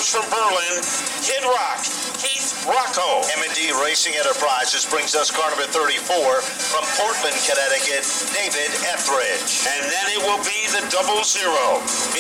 from Berlin, Kid Rock, Keith Rocco. M&D Racing Enterprises brings us car number 34 from Portland, Connecticut, David Etheridge. And then it will be the 00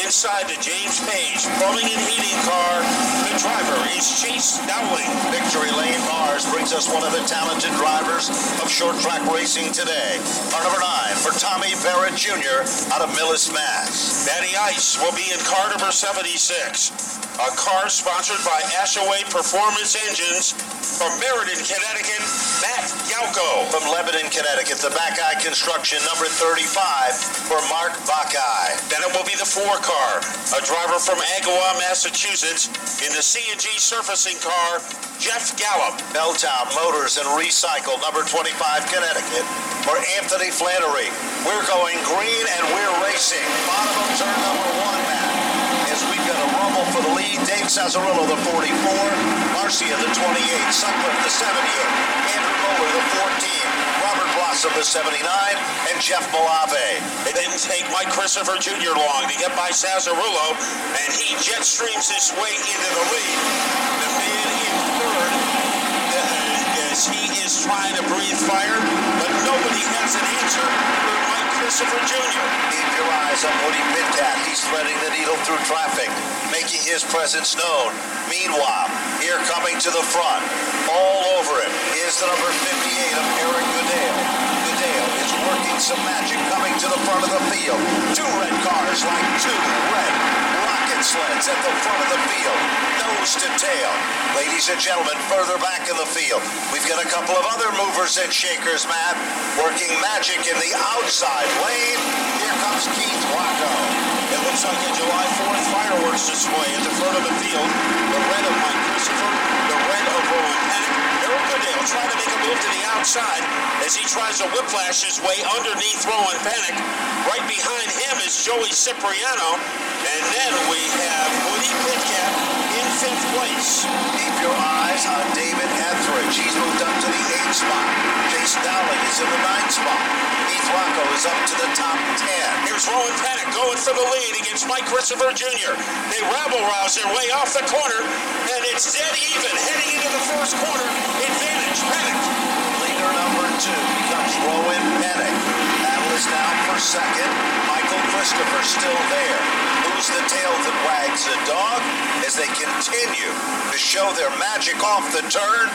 inside the James Page plumbing and heating car. The driver is Chase Dowling. Victory Lane Mars brings us one of the talented drivers of short track racing today. Car number 9 for Tommy Barrett Jr. out of Millis, Mass. Matty Ice will be in car number 76. A car sponsored by Ashaway Performance Engines from Meriden, Connecticut, Matt Yauko. From Lebanon, Connecticut, the Buckeye Construction number 35 for Mark Buckeye. Then it will be the 4 car. A driver from Agawam, Massachusetts in the C&G surfacing car, Jeff Gallup. Belltown Motors and Recycle number 25, Connecticut for Anthony Flannery. We're going green and we're racing. Bottom of turn number 1, Matt. As we've got a rumble for the lead. Dave Sazarillo, the 44. Marcia, the 28. Sutcliffe, the 78. Andrew Moeller, the 14. Robert Blossom, the 79. And Jeff Malave. It didn't take Mike Christopher Jr. long to get by Sazarillo, and he jet streams his way into the lead. The man in third, as he is trying to breathe fire, but nobody has an answer for Mike Christopher Jr. Keep your eyes on Woody Pitcat. He's threading the needle through traffic, making his presence known. Meanwhile, here coming to the front, all over him, is the number 58 of Eric Goodale. Goodale is working some magic coming to the front of the field. 2 red cars like 2 red rocket sleds at the front of the field, nose to tail. Ladies and gentlemen, further back in the field, we've got a couple of other movers and shakers, Matt, working magic in the outside lane. Here comes Keith Rocco. It looks like a July 4th fireworks display at the front of the field. The red of Mike Christopher, the red of Rowan Pennick. Eric Goodale trying to make a move to the outside as he tries to whiplash his way underneath Rowan Pennick. Right behind him is Joey Cipriano. And then we have Woody Pitcat in 5th place. Keep your eyes on David Etheridge. He's moved up to the 8th spot. Chase Dowling is in the 9th spot. Keith Rocco is up to the top 10. Here's Rowan Pennick going for the lead against Mike Christopher Jr. They rabble-rouse their way off the corner, and it's dead even heading into the first corner. Advantage, Pennick. Leader number 2 becomes Rowan Pennick. Battle is down for second. Michael Christopher still there. Who's the tail that wags the dog as they continue to show their magic off the turn?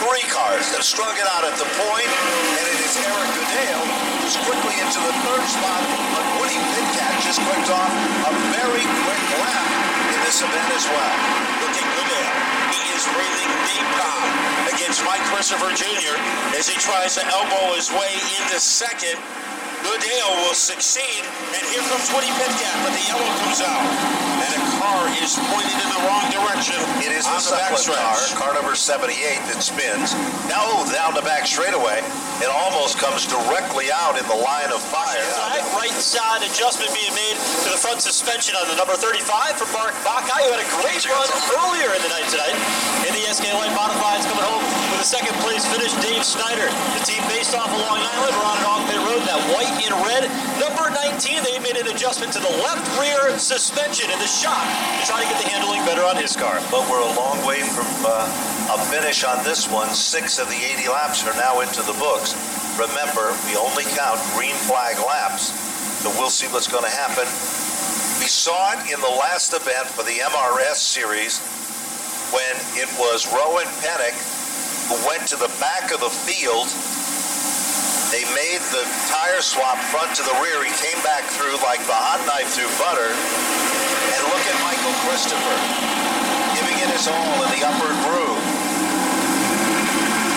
3 cars have strung it out at the point, and it is Eric Goodale who's quickly into the 3rd spot, but Woody Pitcat just clicked off a very quick lap in this event as well. Look at Goodale. He is breathing napalm against Mike Christopher Jr. as he tries to elbow his way into second. Goodale will succeed, and here comes Woody Pitcat, but the yellow comes out, and the car is pointed in the wrong direction. It is on the the Sutcliffe car number 78 that spins. Now down the back straightaway, it almost comes directly out in the line of fire. Right side adjustment being made to the front suspension on the number 35 for Mark Buckeye, who had a great run earlier in the night tonight. In the SK Light Modifieds coming home with a 2nd place finish, Dave Snyder. The team based off of Long Island, we're on an Ogden Road, that white in red. Number 19, they made an adjustment to the left rear suspension in the shop to try to get the handling better on his car. But we're a long way from a finish on this one. 6 of the 80 laps are now into the books. Remember, we only count green flag laps, so we'll see what's going to happen. We saw it in the last event for the MRS series when it was Rowan Pennick who went to the back of the field. They made the tire swap front to the rear. He came back through like the hot knife through butter. And look at Michael Christopher giving it his all in the upward groove.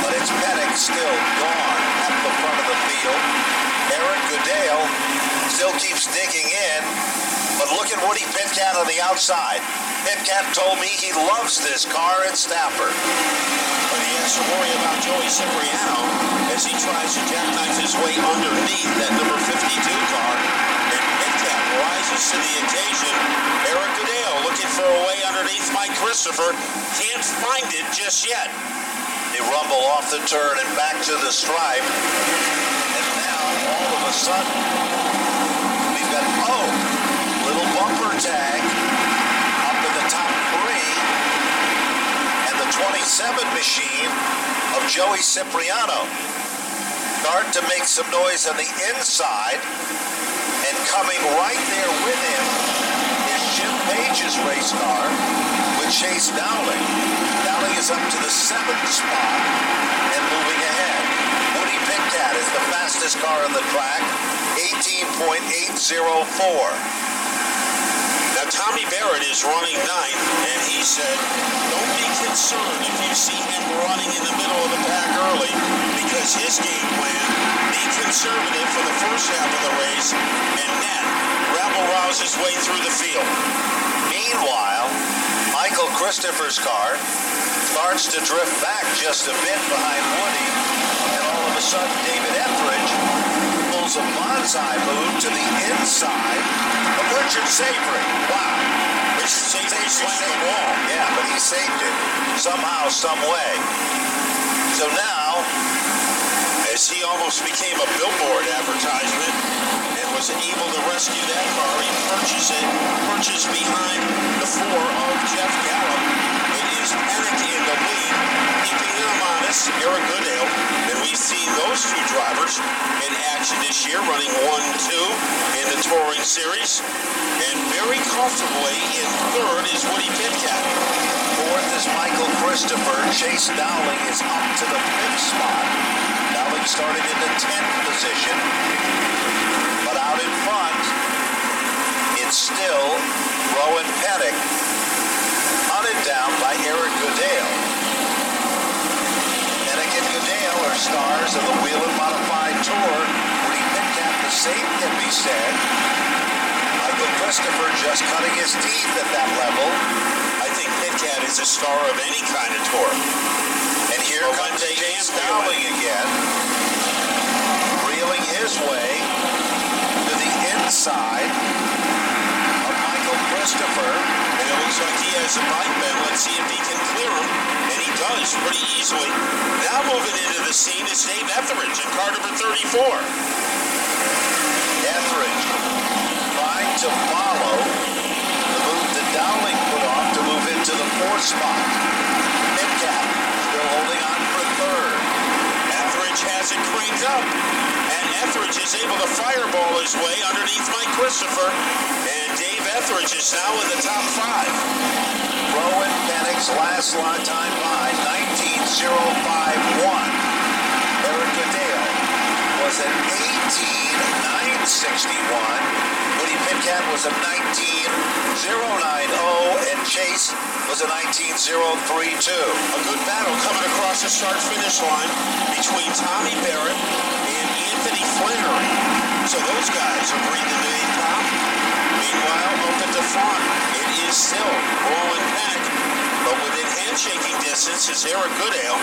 But it's Pennick still gone at the front of the field. Eric Goodale still keeps digging in. But look at Woody Pitcat on the outside. Pitcat told me he loves this car in Stafford. But he has to worry about Joey Cipriano as he tries to jackknife his way underneath that number 52 car. And Pitcat rises to the occasion. Eric Goodale looking for a way underneath Mike Christopher. Can't find it just yet. They rumble off the turn and back to the stripe. And now, all of a sudden, we've got, little bumper tag up in the top 3. 27 machine of Joey Cipriano. Starting to make some noise on the inside, and coming right there with him is Jim Page's race car with Chase Dowling. Dowling is up to the 7th spot and moving ahead. Woody Pitcat is the fastest car on the track, 18.804. Now, Tommy Barrett is running 9th, and he said, don't be concerned if you see him running in the middle of the pack early, because his game plan, be conservative for the first half of the race, and then rabble-rouse his way through the field. Meanwhile, Michael Christopher's car starts to drift back just a bit behind Woody, and all of a sudden David Etheridge pulls a bonsai move to the inside of Richard Savory. Wow. Richard Savory slammed the wall. Yeah, but he saved it somehow, some way. So now, as he almost became a billboard advertisement and was able to rescue that car, he purchased behind the 4 of Jeff Gallup. It is Panic in the lead, keeping him honest, Eric Goodale, and we've seen those two drivers in action this year, running 1-2 in the Touring Series, and very comfortably in 3rd is Woody Pitcat. 4th is Michael Christopher. Chase Dowling is up to the 5th spot. Dowling started in the 10th position, but out in front, it's still Rowan Pennick, hunted down by Eric Goodale. Pennick and Goodale are stars of the Whelen Modified Tour. Woody Pitcat, the same can be said. Michael Christopher just cutting his teeth at that level. I think Pitcat is a star of any kind of tour. And here comes Chase Dowling again, reeling his way to the inside of Michael Christopher. And it looks like he has a bike bend. Let's see if he can clear him. And he does pretty easily. Now moving into the scene is Dave Etheridge in car number 34. Etheridge trying to follow the move that Dowling put on to move into the 4th spot. Pitcat still holding on for 3rd. Etheridge has it cranked up. And Etheridge is able to fireball his way underneath Mike Christopher. And Dave Etheridge is now in the top 5. Rowan Pennick's last time by 19.051. Eric Goodale was at 18.961. Woody Pitcat was a 19.090, and Chase was a 19.032. A good battle coming across the start-finish line between Tommy Barrett and Anthony Flannery. So those guys are breathing the main top. Meanwhile, up at the front, it is still Rowan Pennick, but within handshaking distance is Eric Goodale.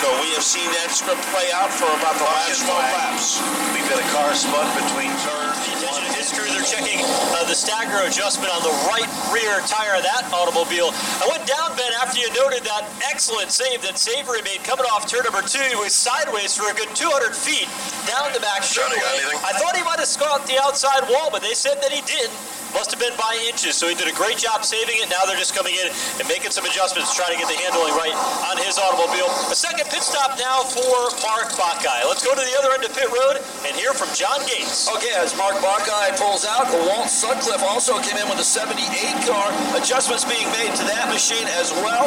So we have seen that script play out for about the last 12 laps. We've got a car spun between turns. The attention to history, they're checking the stagger adjustment on the right rear tire of that automobile. I went down, Ben, after you noted that excellent save that Savory made coming off turn number 2. He was sideways for a good 200 feet down the back straightaway. I thought he might have scored the outside wall, but they said that he didn't. Must have been by inches, so he did a great job saving it. Now they're just coming in and making some adjustments, trying to get the handling right on his automobile. A second pit stop now for Mark Buckeye. Let's go to the other end of pit road and hear from John Gates. Okay, as Mark Buckeye pulls out, Walt Sutcliffe also came in with a 78 car. Adjustments being made to that machine as well.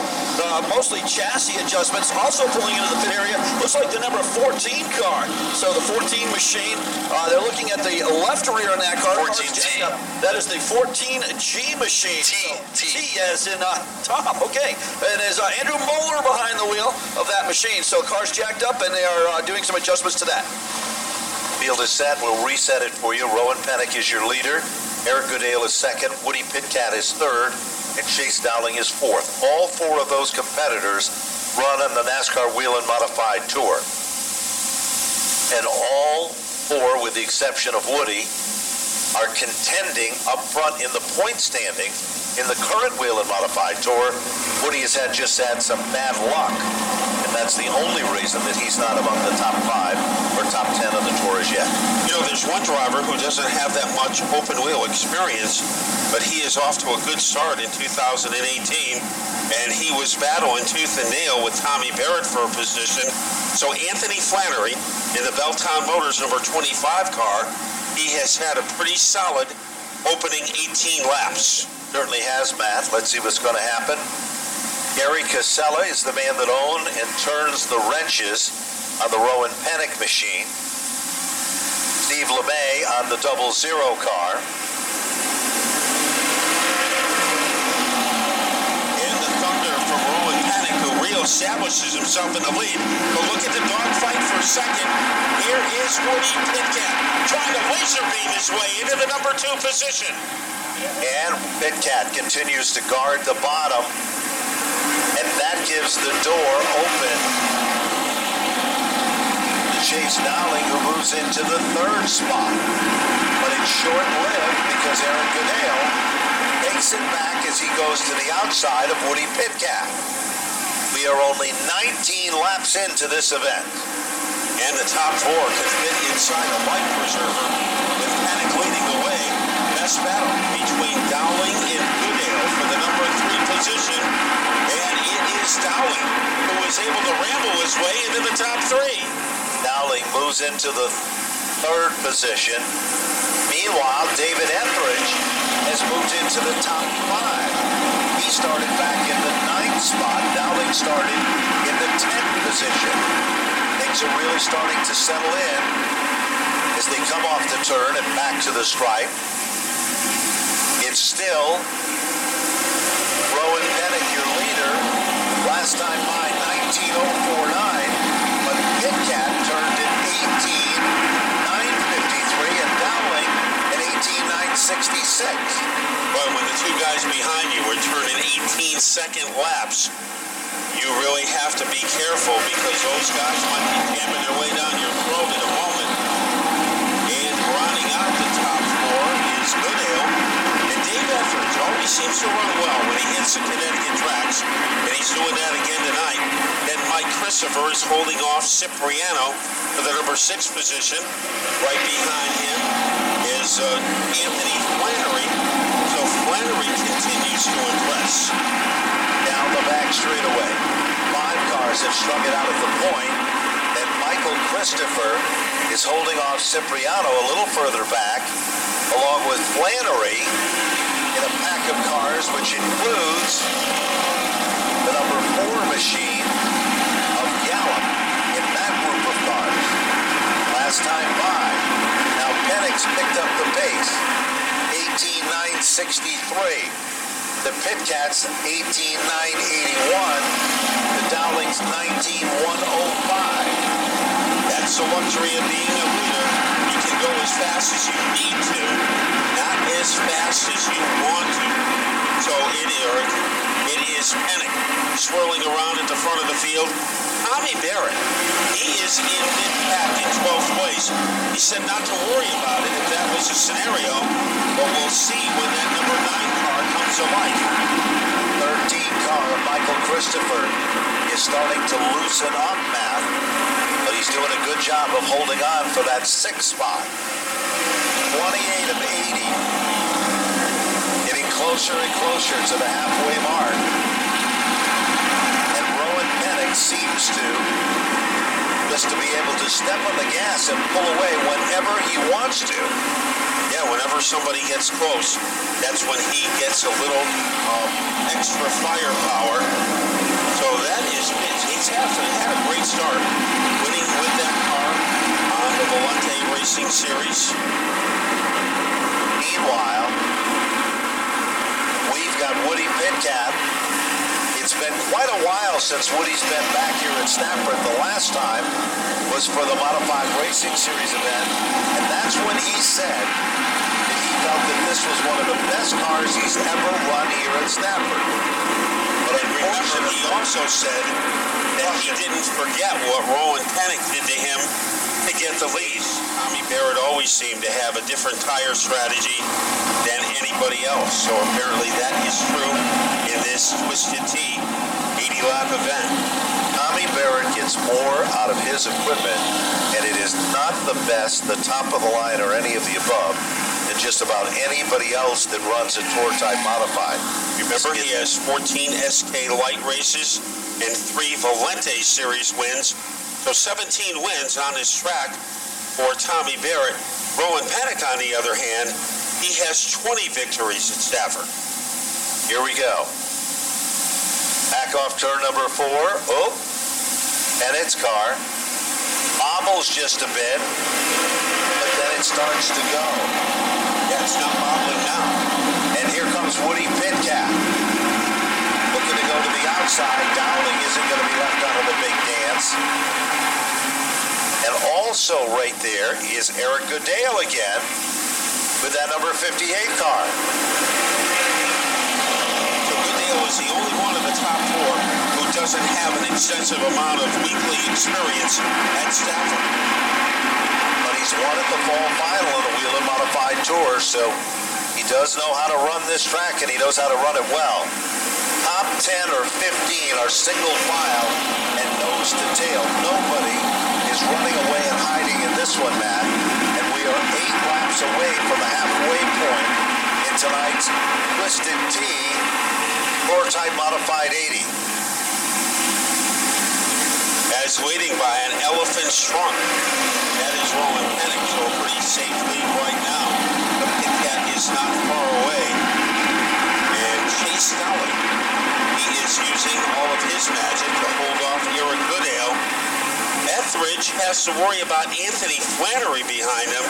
Mostly chassis adjustments. Also pulling into the pit area, looks like the number 14 car. So the 14 machine, they're looking at the left rear on that car. 14T. That is the 14G machine. T as in top. Okay. And there's Andrew Moeller behind the wheel of that machine. So car's jacked up, and they are doing some adjustments to that. Field is set. We'll reset it for you. Rowan Pennick is your leader. Eric Goodale is 2nd. Woody Pitcat is 3rd. And Chase Dowling is 4th. All 4 of those competitors run on the NASCAR Whelen Modified Tour. And all 4, with the exception of Woody, are contending up front in the point standings In the current Wheel and Modified Tour, Woody has just had some bad luck. And that's the only reason that he's not among the top 5 or top 10 on the tour as yet. You know, there's one driver who doesn't have that much open wheel experience, but he is off to a good start in 2018. And he was battling tooth and nail with Tommy Barrett for a position. So Anthony Flannery in the Belton Motors number 25 car, he has had a pretty solid opening 18 laps. Certainly has, Matt. Let's see what's going to happen. Gary Casella is the man that owns and turns the wrenches on the Rowan Pennick machine. Steve LeMay on the 00 car. And the Thunder from Rowan Pennick, who reestablishes himself in the lead. But look at the dogfight for a second. Here is Woody Pitcat trying to laser beam his way into the number 2 position. And Pitcat continues to guard the bottom, and that gives the door open to Chase Dowling, who moves into the 3rd spot. But it's short-lived because Aaron Goodale takes it back as he goes to the outside of Woody Pitcat. We are only 19 laps into this event. And the top 4 could fit inside a life preserver with Pennick leading the way. Best battle between Dowling and Goodale for the number 3 position. And it is Dowling who is able to ramble his way into the top 3. Dowling moves into the 3rd position. Meanwhile, David Etheridge has moved into the top 5. He started back in the 9th spot. Dowling started in the 10th position. Things are really starting to settle in as they come off the turn and back to the stripe. It's still Rowan Pennick, your leader. Last time by 19.049, but Pitcat turned at 18.953 and Dowling at 18.966. Well, when the 2 guys behind you are turning 18-second laps, you really have to be careful because those guys might be jamming their way down your throat in a moment. And rounding out the top 4 is Goodale. Dave Etheridge always seems to run well when he hits the Connecticut tracks, and he's doing that again tonight. Then Mike Christopher is holding off Cipriano for the number 6 position. Right behind him is Anthony Flannery. So Flannery continues to impress. Down the back straightaway. 5 cars have strung it out at the point, and Michael Christopher is holding off Cipriano a little further back, along with Flannery in a pack of cars, which includes the number 4 machine of Gallup in that group of cars. Last time by. Now Pennick's picked up the pace. 18.963. The Pitcat's 18.981. The Dowling's 19.105. That's the luxury of being a leader. You can go as fast as you need to, not as fast as you want to. So it is Pennick swirling around at the front of the field. Tommy Barrett, he is in mid-pack in 12th place. He said not to worry about it if that was a scenario, but we'll see when that number 9 car comes to life. 13 car of Michael Christopher is starting to loosen up, Matt, but he's doing a good job of holding on for that 6th spot. 28 of 80. Getting closer and closer to the halfway mark. And Rowan Pennick seems to just to be able to step on the gas and pull away whenever he wants to. Yeah, whenever somebody gets close, that's when he gets a little extra firepower. So that is, he's had a great start, winning with that car on the Volante Racing Series. Meanwhile, we've got Woody Pitcat. It's been quite a while since Woody's been back here at Stafford. The last time was for the Modified Racing Series event, and that's when he said that he felt that this was one of the best cars he's ever run here at Stafford. But I agree portion, he also said that he didn't forget what Rowan Pennick did to him to get the lead. Tommy Barrett always seemed to have a different tire strategy than anybody else, so apparently that is true in this Twisted Tea 80-lap event. Tommy Barrett gets more out of his equipment, and it is not the best, the top of the line, or any of the above, than just about anybody else that runs a Tour Type Modified. Remember, he has 14 SK Light races and 3 Valente Series wins, so 17 wins on this track for Tommy Barrett. Rowan Pennick, on the other hand, he has 20 victories at Stafford. Here we go. Back off turn number 4. Oh, Pennick's car bobbles just a bit, but then it starts to go. Yeah, it's not bobbling now. And here comes Woody Pitcat, looking to go to the outside. Dowling isn't going to be left out of the big dance. And also right there is Eric Goodale again with that number 58 car. So Goodale is the only one of the top 4 who doesn't have an extensive amount of weekly experience at Stafford. But he's won at the fall final of the Whelen Modified Tour, so he does know how to run this track, and he knows how to run it well. Top 10 or 15 are single file and nose to tail. Nobody is running away and hiding in this one, Matt. And we are 8 laps away from the halfway point in tonight's Twisted Tea Tour Type Modified 80. As waiting by an elephant's trunk. That is Rowan Pennick, so a pretty safe lead right now. The Pitcat is not far away. And Chase Dowling, he is using all of his magic to hold off Eric Goodale. Etheridge has to worry about Anthony Flannery behind him.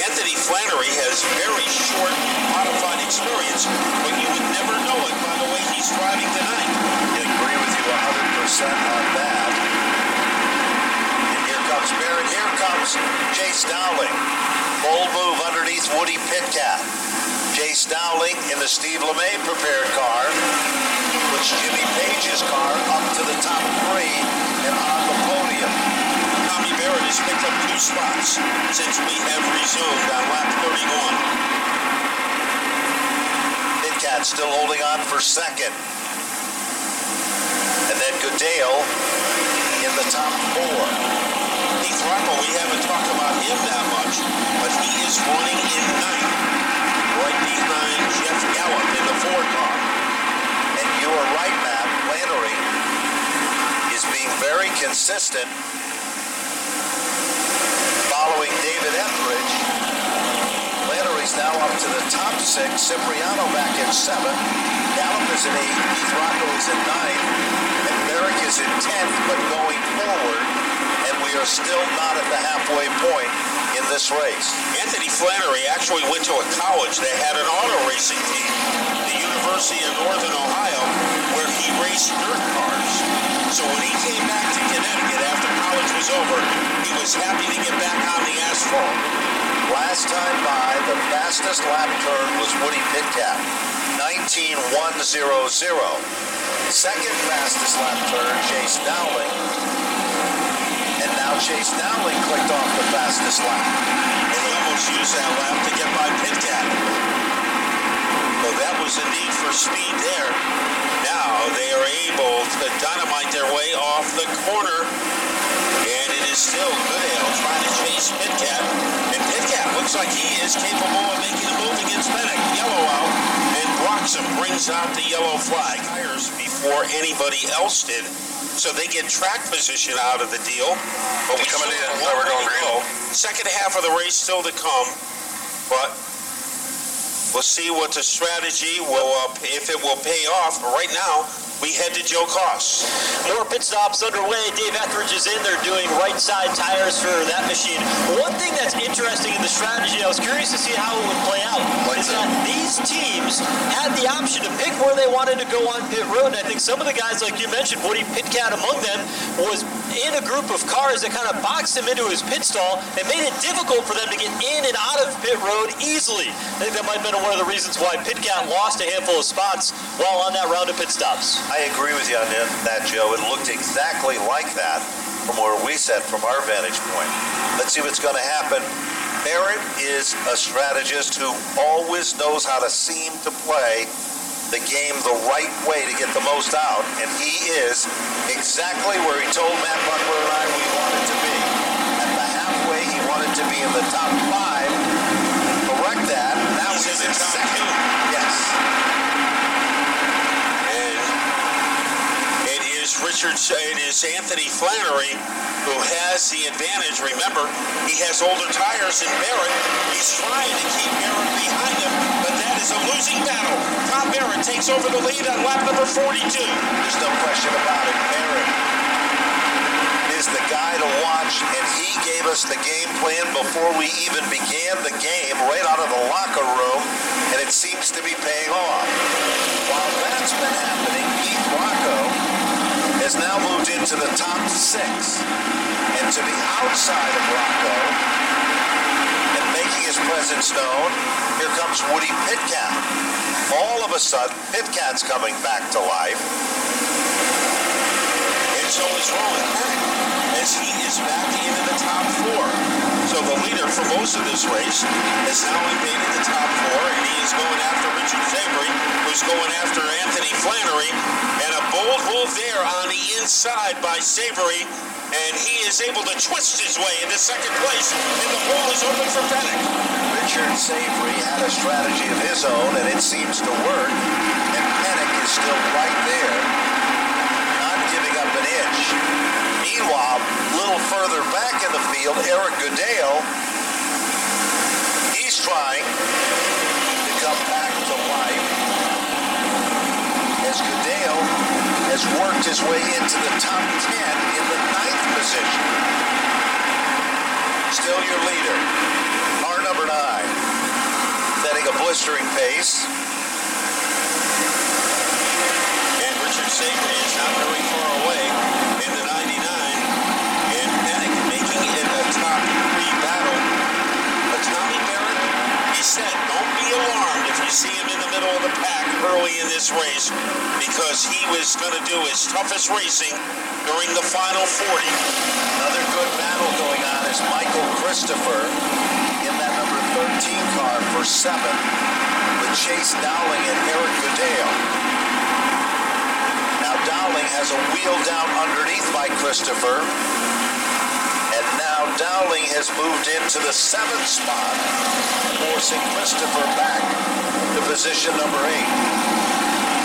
Anthony Flannery has very short modified experience, but you would never know it by the way he's driving tonight. I agree with you 100% on that. And here comes Barrett. Here comes Chase Dowling. Bold move underneath Woody Pitcat. Chase Dowling in the Steve LeMay prepared car, puts Jimmy Page's car up to the top 3 and on the podium. Tommy Barrett has picked up 2 spots since we have resumed on lap 31. Pitcat still holding on for second. And then Goodale in the top 4. Heath Rocco, we haven't talked about him that much, but he is running in 9th, right behind Jeff Gallup in the 4 car. And you are right, Matt. Flannery is being very consistent, following David Etheridge. Flannery's now up to the top 6. Cipriano back in 7th. Gallup is in 8th. Heath Rocco is in 9th. And Merrick is in 10th, but going forward. And we are still not at the halfway point in this race. Anthony Flannery actually went to a college that had an auto racing team, the University of Northern Ohio, where he raced dirt cars. So when he came back to Connecticut after college was over, he was happy to get back on the asphalt. Last time by, the fastest lap turn was Woody Pitcat, 19.100. Second fastest lap turn, Chase Dowling. And now Chase Dowling clicked off the fastest lap. And he almost used that lap to get by Pitcat. So that was a need for speed there. Now they are able to dynamite their way off the corner. And it is still Goodale trying to chase Pitcat. And Pitcat looks like he is capable of making a move against Pennick. Yellow out. And Broxham brings out the yellow flag. Tires before anybody else did. So they get track position out of the deal. But we coming in. We're going green. Second half of the race still to come. But we'll see what the strategy will, if it will pay off. But right now, we head to Joe Koss. More pit stops underway. Dave Etheridge is in. They're doing right side tires for that machine. One thing that's interesting in the strategy, I was curious to see how it would play out, is that these teams had the option to pick where they wanted to go on pit road. And I think some of the guys, like you mentioned, Woody Pitcat among them, was in a group of cars that kind of boxed him into his pit stall and made it difficult for them to get in and out of pit road easily. I think that might have been one of the reasons why Pitcat lost a handful of spots while on that round of pit stops. I agree with you on that, Joe. It looked exactly like that from where we sat from our vantage point. Let's see what's going to happen. Barrett is a strategist who always knows how to seem to play the game the right way to get the most out, and he is exactly where he told Matt Buckler and I we wanted to be. At the halfway, he wanted to be in the top 5. Correct that. Now he's in second. Yes. It is Anthony Flannery who has the advantage. Remember, he has older tires than Barrett. He's trying to keep Barrett behind him, but that is a losing battle. Tom Barrett takes over the lead on lap number 42. There's no question about it. Barrett is the guy to watch, and he gave us the game plan before we even began the game, right out of the locker room, and it seems to be paying off. While that's been happening, Keith Rocco has now moved into the top 6, and to the outside of Rocco and making his presence known, here comes Woody Pitkat. All of a sudden, Pitcat's coming back to life. And so is Rowan Pennick, as he is back into the top 4. So the leader for most of this race has now invaded the top 4, and he is going after Richard Savory, who's going after Anthony Flannery, and a bold move there on the inside by Savory, and he is able to twist his way into second place, and the hole is open for Pennick. Richard Savory had a strategy of his own, and it seems to work, and Pennick is still right there, not giving up an inch. Meanwhile, a little further back in the field, Eric Goodale, he's trying to come back to life as Goodale has worked his way into the top 10 in the 9th position. Still your leader, car number 9, setting a blistering pace. And Richard Savory is not very far away in the 99, and Pennick making it a top 3 battle. But Tommy Barrett, he said, don't be alarmed if you see him in the middle of the pack early in this race, because he was going to do his toughest racing during the final 40. Another good battle going on is Michael Christopher in that number 13 car for 7 with Chase Dowling and Eric Goodale. Now Dowling has a wheel down underneath by Christopher, and now Dowling has moved into the 7th spot, forcing Christopher back to position number 8.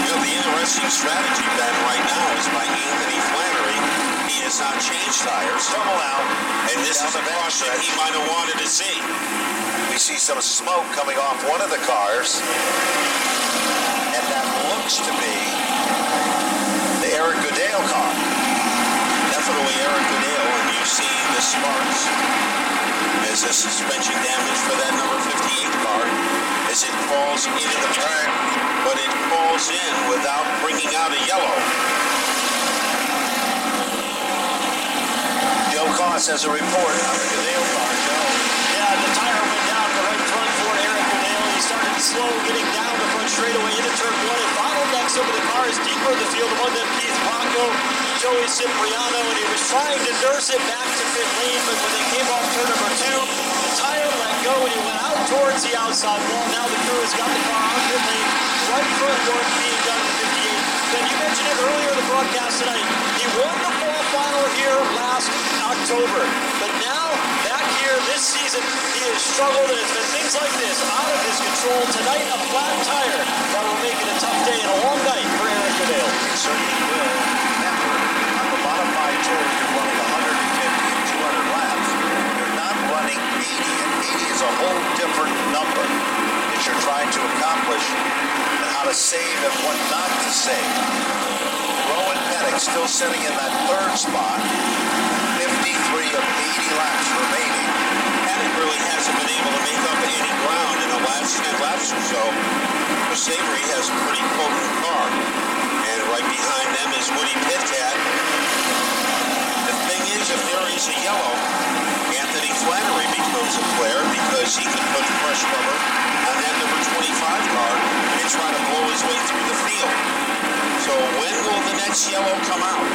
You know, the interesting strategy, Ben, right now is by Anthony Flannery. He has not changed tires. Trouble out. And this is a caution he might have wanted to see. We see some smoke coming off one of the cars, and that looks to be the Eric Goodale car. Definitely Eric Goodale, and you see the sparks as the suspension damage for that number 58 car as it falls into the track, but it falls in without bringing out a yellow. Joe Koss has a report on the Goodale car, Joe. Yeah, the tire went down the right front for Eric Goodale. He started slow, getting down the front straightaway into turn 1, and bottlenecks over the cars deeper in the field. Among them, Keith Rocco, Joey Cipriano, and he was trying to nurse it back to pit lane, but when they came off turn number 2, the tire let go and he went out towards the outside wall. Now the crew has got the car on pit lane, right front work being done in the 58. Ben, you mentioned it earlier in the broadcast tonight. He won the fall final here last October, but now back here this season, he has struggled, and it's been things like this out of his control. Tonight, a flat tire that will make it a tough day and a long night for Eric Goodale. It certainly will. Remember, on the modified tour, you're running 150 and 200 laps. You're not running 80, and 80 is a whole different number that you're trying to accomplish, and how to save and what not to save. Rowan Pennick still sitting in that 3rd spot, 53 of 80 laps remaining. Pennick really hasn't been able to make up any ground in the last 10 laps or so. Savory has a pretty potent car, and right behind them is Woody Pitkat. The thing is, if there is a yellow, Anthony Flannery becomes a player because he can put fresh rubber on that number 25 car and try to blow his way through the field. So when will the next yellow come out?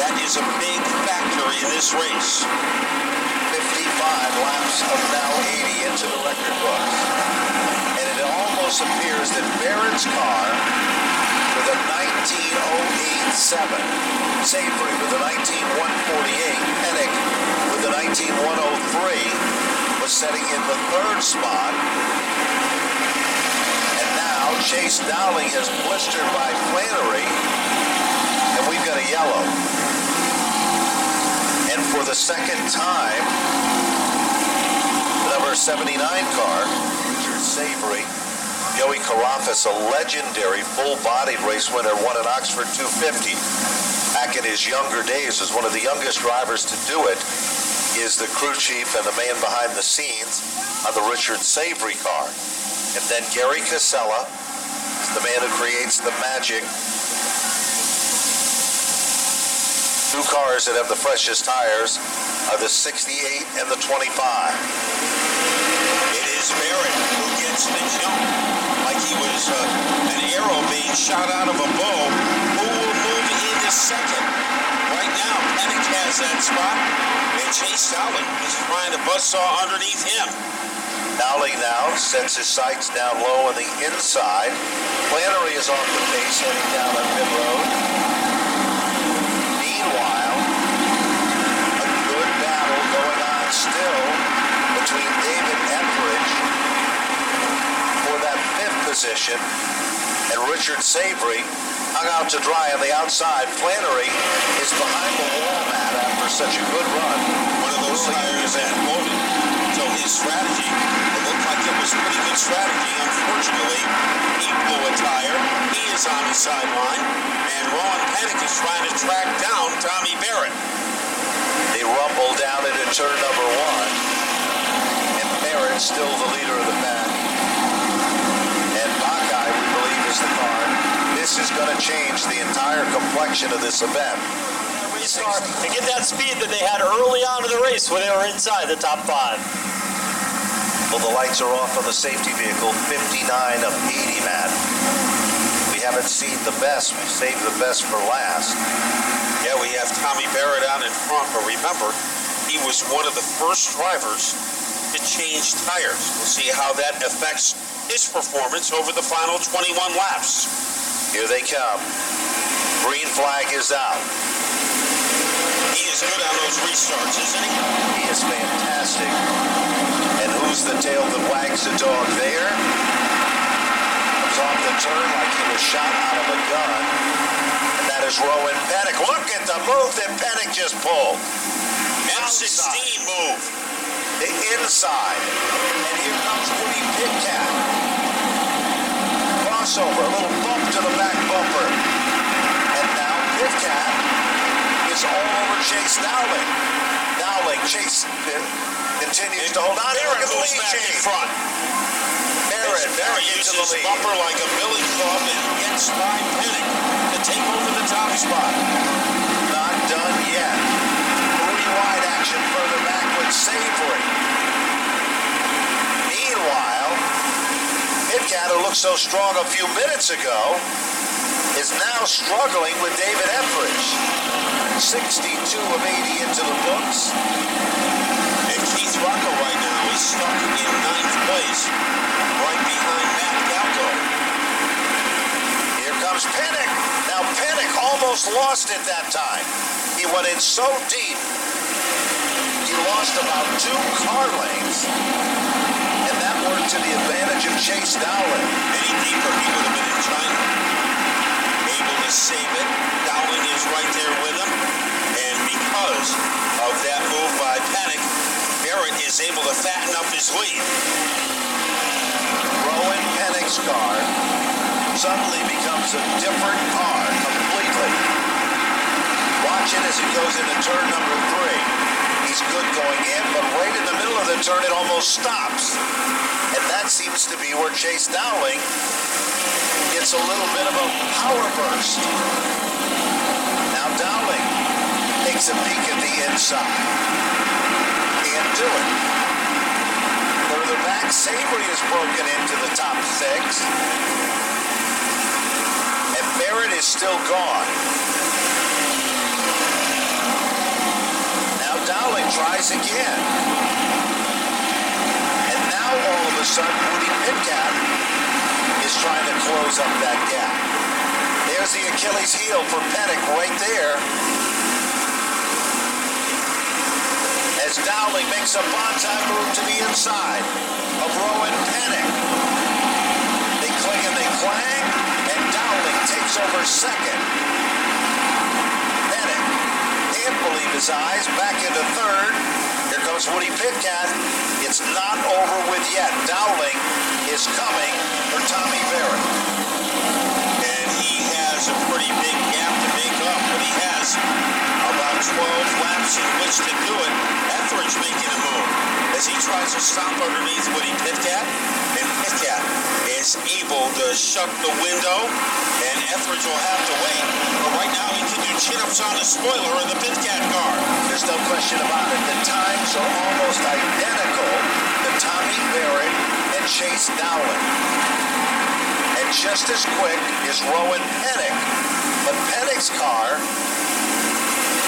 That is a big factor in this race. 55 laps of now 80 into the record books. And it almost appears that Barrett's car with a 19.087, Savory with a 19.148, Pennick with a 19.103 was setting in the third spot. And now Chase Dowling is blistered by Flannery, and we've got a yellow. And for the second time, the number 79 car, Richard Savory, Joey Carafas, a legendary full-bodied race winner, won an Oxford 250. Back in his younger days, as one of the youngest drivers to do it, is the crew chief and the man behind the scenes on the Richard Savory car. And then Gary Casella is the man who creates the magic. Two cars that have the freshest tires are the 68 and the 25. It is Barrett who gets the jump like he was an arrow being shot out of a bow. Who will move into second? Right now, Pennick has that spot, and Chase Dowling is trying to buzzsaw underneath him. Dowling now sets his sights down low on the inside. Flannery is off the pace heading down on pit road. Still between David Etheridge for that fifth position and Richard Savory hung out to dry on the outside. Flannery is behind the wall mat after such a good run. One of those tires that loaded. So his strategy, it looked like it was pretty good strategy. Unfortunately, he blew a tire. He is on the sideline, and Ron Pennick is trying to track down Tommy Barrett. They rumble down into turn number one, and Barrett still the leader of the pack. And Buckeye, we believe, is the car. This is going to change the entire complexion of this event. Race car to get that speed that they had early on in the race when they were inside the top five. Well, the lights are off on the safety vehicle, 59 of 80, Matt. We haven't seen the best. We saved the best for last. Yeah, we have Tommy Barrett out in front, but remember, he was one of the first drivers to change tires. We'll see how that affects his performance over the final 21 laps. Here they come. Green flag is out. He is good on those restarts, isn't he? He is fantastic. And who's the tail that wags the dog there? Comes off the turn like he was shot out of a gun. And that is Rowan Pennick. Look at the move that Pennick just pulled. M16 move. The inside. And here comes Woody Pitcat. Crossover, a little bump to the back bumper. And now Pitcat is all over Chase Dowling. Chase continues to hold on. Barrett moves back in front. Barrett uses his bumper like a billy club and gets by Pennick to take over the top spot. Not done yet. 3 wide action further back with Savory. Meanwhile, Pitcat, who looked so strong a few minutes ago, is now struggling with David Etheridge. 62 of 80 into the books. And Keith Rocco right now is stuck in 9th place, right behind Matt Galco. Here comes Pennick. Now Pennick almost lost it that time. He went in so deep. He lost about 2 car lengths. And that worked to the advantage of Chase Dowling. Any deeper, he would have been in China. Able to save it. Dowling is right there with him. And because of that move by Pennick, Barrett is able to fatten up his lead. Rowan Pennick's car suddenly becomes a different car completely. Watch it as it goes into turn number 3. He's good going in, but right in the middle of the turn, it almost stops. And that seems to be where Chase Dowling gets a little bit of a power burst. Now Dowling takes a peek at the inside. Can't do it. Further back, Savory is broken into the top 6. And Barrett is is still gone. Now Dowling tries again. And now all of a sudden Woody Pitkat is trying to close up that gap. There's the Achilles heel for Pennick right there. As Dowling makes a bonsai move to the inside of Rowan Pennick. They cling and they clang, and Dowling takes over second. Pennick can't believe his eyes, back into third. Here comes Woody Pitkat. It's not over with yet. Dowling is coming for Tommy Barrett. And he has a pretty big gap to make up, but he has about 12 laps in which to do it. Etheridge making a move as he tries to stop underneath Woody Pitkat, and Pitkat is able to shut the window, and Etheridge will have to wait. But right now he can do chin-ups on the spoiler of the Pitkat car. There's no question about it. The times are almost identical to Tommy Barrett and Chase Dowling. And just as quick is Rowan Pennick, but Pennick's car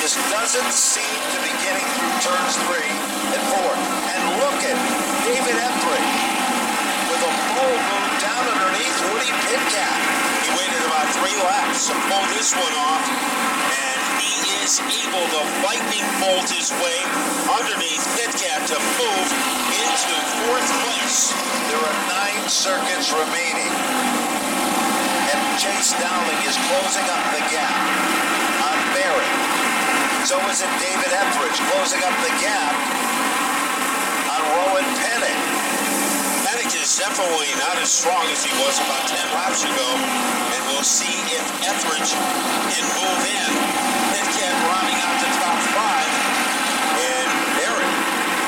just doesn't seem to be getting through turns 3 and 4. And look at David Etheridge with a bold move down underneath Woody Pitkat. He waited about 3 laps to pull this one off, and he is able to lightning bolt his way underneath Pitkat to move into 4th place. There are 9 circuits remaining, and Chase Dowling is closing up the gap on Barrett. So is it David Etheridge closing up the gap on Rowan Pennick. Pennick is definitely not as strong as he was about 10 laps ago, and we'll see if Etheridge can move in. Pitkat rounding out the top 5, and Barrett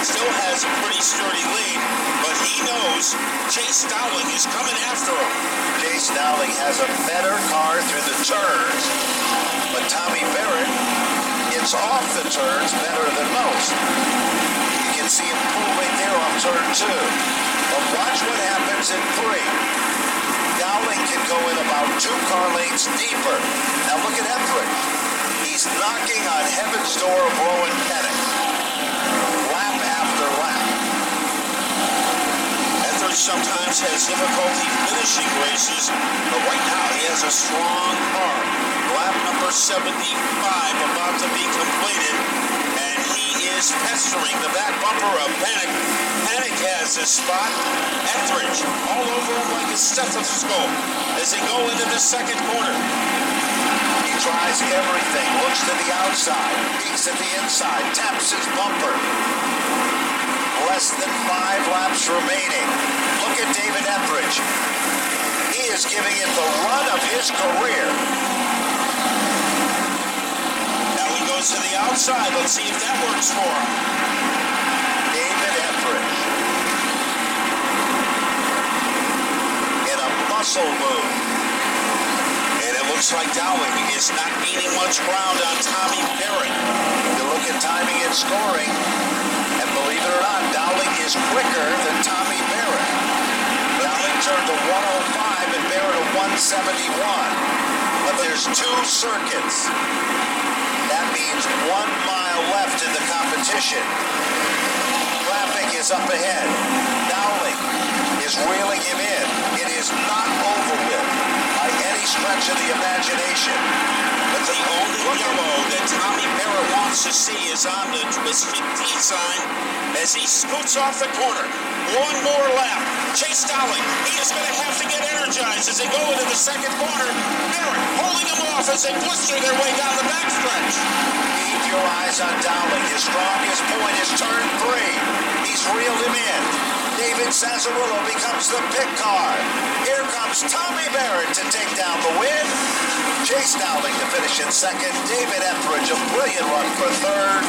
still has a pretty sturdy lead, but he knows Chase Dowling is coming after him. Chase Dowling has a better car through the turns, but Tommy Barrett gets off the turns better than most. You can see him pull right there off turn 2. But watch what happens in 3. Dowling can go in about 2 car lengths deeper. Now look at Etheridge. He's knocking on heaven's door of Rowan Pennick. Lap after lap. Etheridge sometimes has difficulty finishing races, but right now he has a strong car. Lap number 75 about to be completed, and he is pestering the back bumper of Pennick. Pennick has his spot. Etheridge all over him like a stethoscope as they go into the 2nd corner. He tries everything, looks to the outside, peeks at the inside, taps his bumper. Less than 5 laps remaining. Look at David Etheridge. He is giving it the run of his career. Now he goes to the outside. Let's see if that works for him. David Etheridge. In a muscle move. And it looks like Dowling is not gaining much ground on Tommy Barrett. You look at timing and scoring, and believe it or not, Dowling is quicker than Tommy Barrett. Dowling turned to 105 and Barrett to 171. But there's 2 circuits. That means 1 mile left in the competition. Traffic is up ahead. Dowling is reeling him in. It is not over with by any stretch of the imagination. But the only yellow that Tommy Barrett wants to see is on the twisted T sign as he scoots off the corner. 1 more lap. Chase Dowling, he is going to have to get energized as they go into the 2nd corner. Barrett holding him off as they blister their way down the backstretch. Keep your eyes on Dowling. His strongest point is turn 3. He's reeled him in. David Sazzarillo becomes the pit car. Here comes Tommy Barrett to take down the win. Chase Dowling to finish in 2nd. David Etheridge, a brilliant run for 3rd.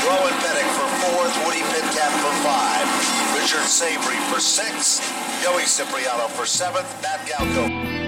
Rowan Pennick for 4th. Woody Pitkat for 5. Richard Savory for 6th. Joey Cipriano for 7th. Matt Galco.